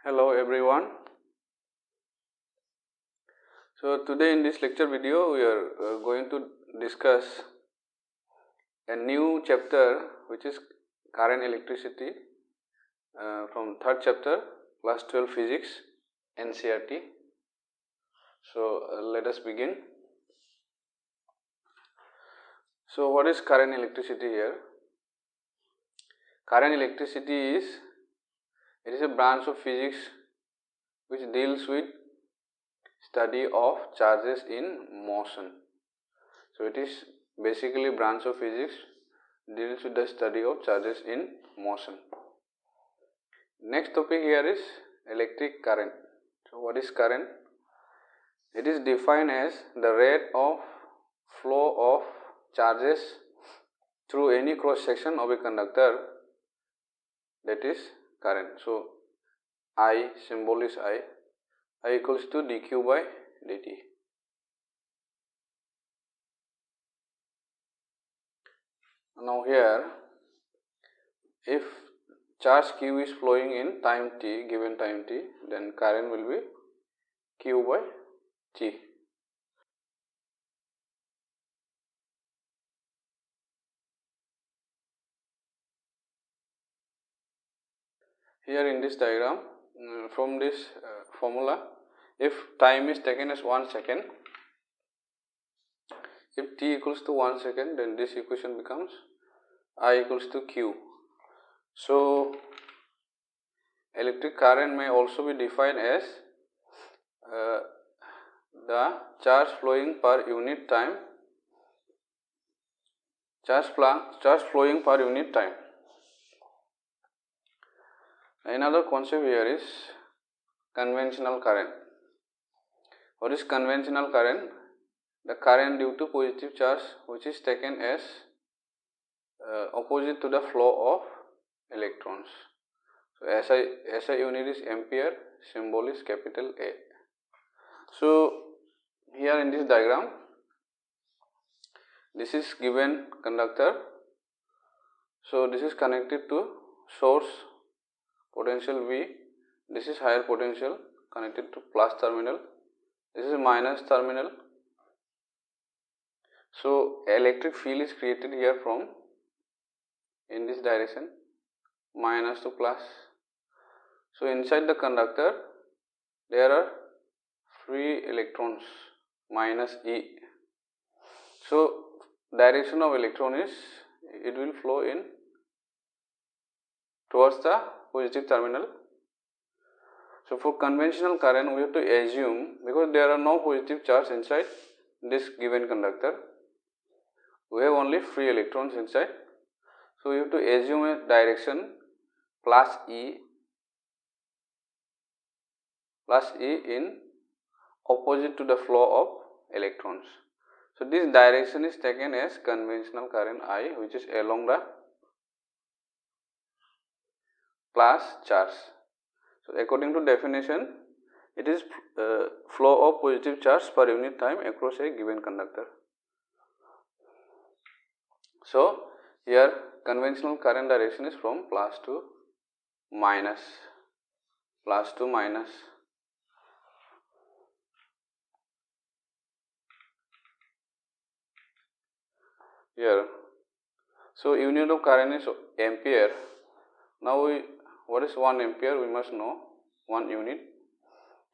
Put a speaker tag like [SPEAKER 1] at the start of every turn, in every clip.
[SPEAKER 1] Hello everyone. So today in this lecture video we are going to discuss a new chapter which is current electricity from third chapter class 12 physics NCERT. So let us begin. So what is current electricity here? Current electricity is a branch of physics which deals with study of charges in motion. So it is basically branch of physics deals with the study of charges in motion. Next topic here is electric current. So what is current? It is defined as the rate of flow of charges through any cross section of a conductor, that is current. So I, symbol is I equals to dq by dt. Now here, if charge q is flowing in time t, given time t, then current will be q by t. Here in this diagram, from this formula, if time is taken as 1 second, if t equals to 1 second, then this equation becomes I equals to q. So electric current may also be defined as the charge flowing per unit time, charge flowing per unit time. Another concept here is conventional current. What is conventional current? The current due to positive charge which is taken as opposite to the flow of electrons. So SI unit is ampere, symbol is capital A. So here in this diagram, this is given conductor. So this is connected to source potential V. This is higher potential connected to plus terminal. This is minus terminal. So electric field is created here from in this direction, minus to plus. So inside the conductor there are free electrons, minus E. So direction of electron is, it will flow in towards the positive terminal. So for conventional current we have to assume, because there are no positive charge inside this given conductor, we have only free electrons inside. So we have to assume a direction plus E in opposite to the flow of electrons. So this direction is taken as conventional current I, which is along the plus charge. So according to definition, it is flow of positive charge per unit time across a given conductor. So here conventional current direction is from plus to minus, plus to minus. Here, so unit of current is ampere. Now what is 1 ampere? We must know 1 unit.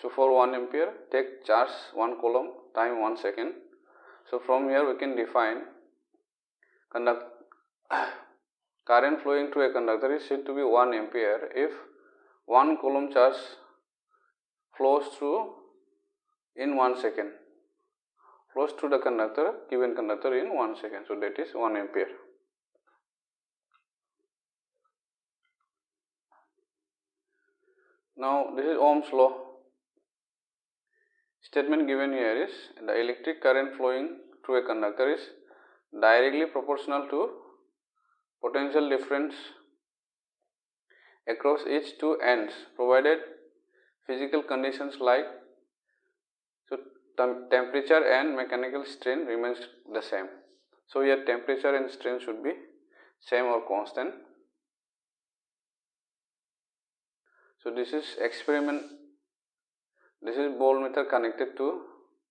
[SPEAKER 1] So for 1 ampere, take charge 1 coulomb, time 1 second. So from here we can define current flowing through a conductor is said to be 1 ampere if 1 coulomb charge flows through in 1 second, flows through the conductor, given conductor in 1 second. So that is 1 ampere. Now this is Ohm's law. Statement given here is the electric current flowing through a conductor is directly proportional to potential difference across its two ends, provided physical conditions like temperature and mechanical strain remains the same. So here temperature and strain should be same or constant. So this is experiment. This is voltmeter connected to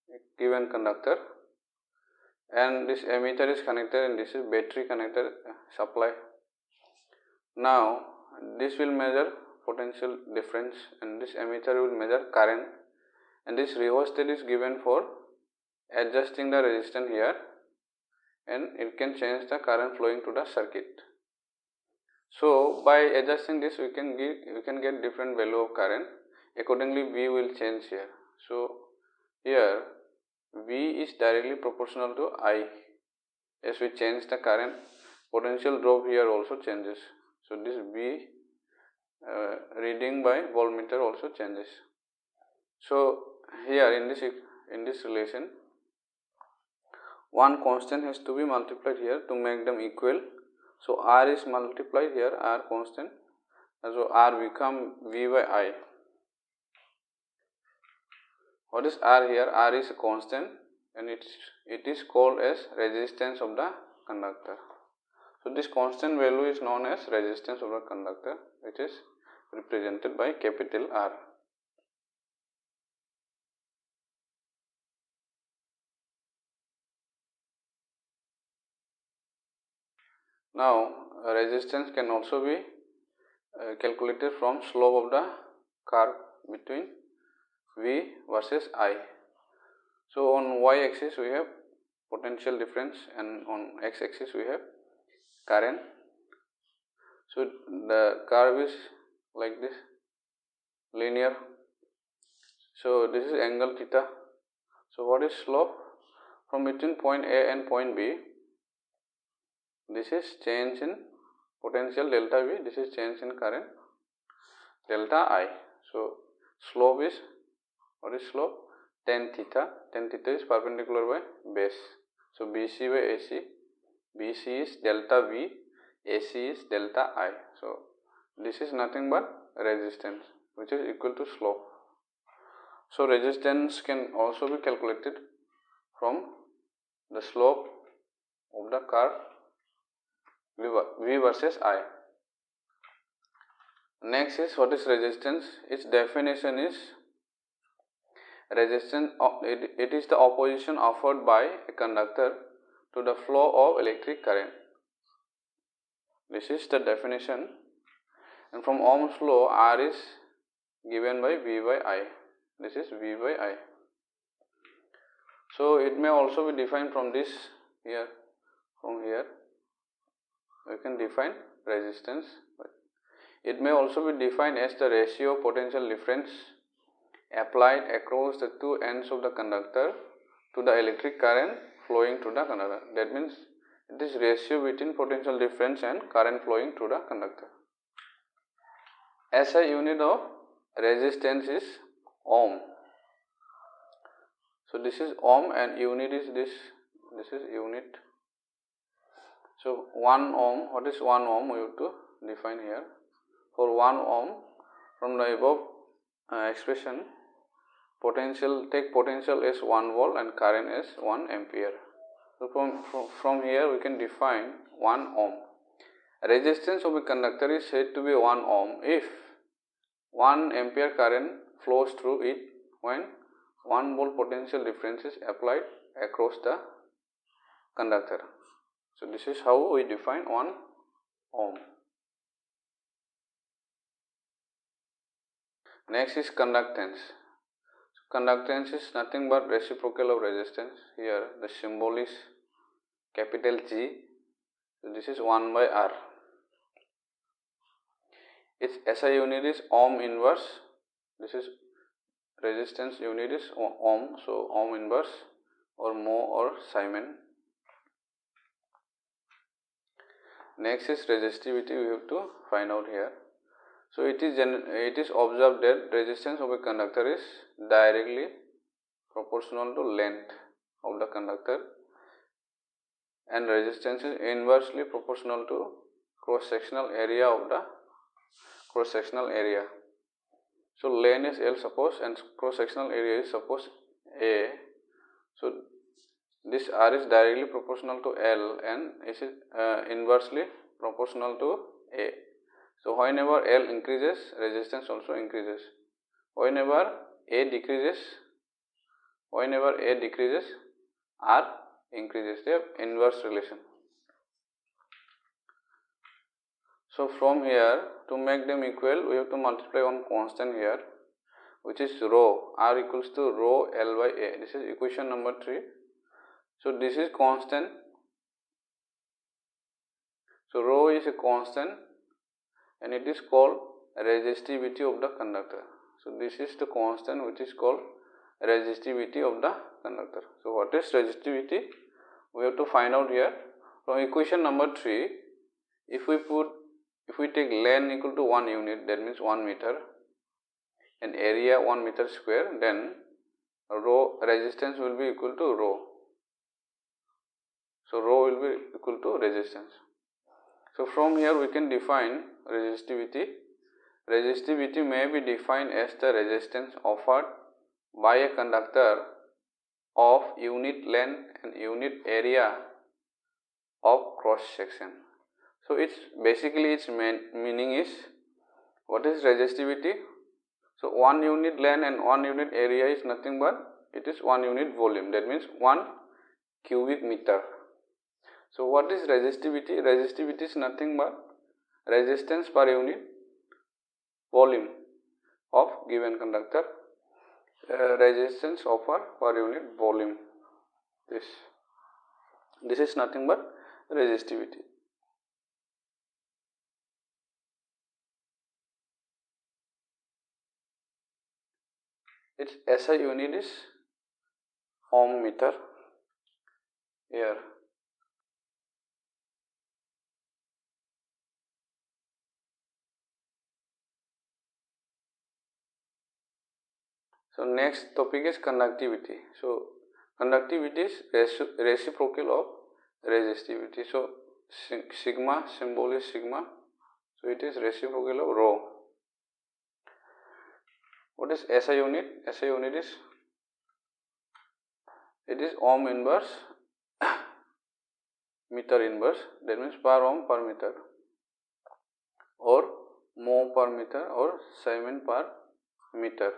[SPEAKER 1] a given conductor, and this emitter is connected, and this is battery connected supply. Now this will measure potential difference, and this emitter will measure current, and this rheostat is given for adjusting the resistance here, and it can change the current flowing to the circuit. So by adjusting this, we can get different value of current. Accordingly, V will change here. So here V is directly proportional to I. As we change the current, potential drop here also changes. So this V reading by voltmeter also changes. So here in this relation, one constant has to be multiplied here to make them equal. So R is multiplied here, R constant, so R become V by I. What is R here? R is a constant, and it is called as resistance of the conductor. So this constant value is known as resistance of the conductor, which is represented by capital R. Now resistance can also be calculated from slope of the curve between V versus I. So on y axis we have potential difference, and on x axis we have current. So the curve is like this, linear. So this is angle theta. So what is slope? From between point A and point B, this is change in potential delta V, this is change in current delta I. So slope is, what is slope? Tan theta. Tan theta is perpendicular by base. So BC by AC, BC is delta V, AC is delta I. So this is nothing but resistance, which is equal to slope. So resistance can also be calculated from the slope of the curve V versus I. Next is, what is resistance? Its definition is, resistance, it is the opposition offered by a conductor to the flow of electric current. This is the definition, and from Ohm's law, R is given by V by I. This is V by I. So it may also be defined from this here, from here we can define resistance. It may also be defined as the ratio of potential difference applied across the two ends of the conductor to the electric current flowing through the conductor. That means it is ratio between potential difference and current flowing through the conductor. SI unit of resistance is ohm. So this is ohm, and unit is this is unit. So 1 ohm, what is 1 ohm? We have to define here. For 1 ohm, from the above expression, take potential as 1 volt and current as 1 ampere. So from here we can define 1 ohm. Resistance of a conductor is said to be 1 ohm if 1 ampere current flows through it when 1 volt potential difference is applied across the conductor. So this is how we define 1 ohm. Next is conductance. So conductance is nothing but reciprocal of resistance. Here the symbol is capital G. So this is 1 by R. Its SI unit is ohm inverse. This is resistance unit is ohm. So ohm inverse or mho or Simon. Next is resistivity. We have to find out here. So it is observed that resistance of a conductor is directly proportional to length of the conductor, and resistance is inversely proportional to cross-sectional area of the cross-sectional area. So length is L suppose, and cross-sectional area is suppose A. So this R is directly proportional to L, and is inversely proportional to A. So whenever L increases, resistance also increases. Whenever A decreases, R increases. They have inverse relation. So from here, to make them equal, we have to multiply one constant here, which is rho. R equals to rho L by A. This is equation number 3. So this is constant. So rho is a constant and it is called resistivity of the conductor. So this is the constant which is called resistivity of the conductor. So what is resistivity? We have to find out here. From equation number 3, if we take length equal to 1 unit, that means 1 meter, and area 1 meter square, then rho resistance will be equal to rho. So rho will be equal to resistance. So from here we can define resistivity. Resistivity may be defined as the resistance offered by a conductor of unit length and unit area of cross section. So its meaning is, what is resistivity? So 1 unit length and 1 unit area is nothing but it is 1 unit volume, that means 1 cubic meter. So what is resistivity? Resistivity is nothing but resistance per unit volume of given conductor. Resistance offered per unit volume. This is nothing but resistivity. Its SI unit is ohm meter here. So next topic is conductivity. So conductivity is reciprocal of resistivity. So sigma, symbol is sigma. So it is reciprocal of rho. What is SI unit? SI unit is, it is ohm inverse meter inverse, that means per ohm per meter, or mho per meter, or Siemen per meter.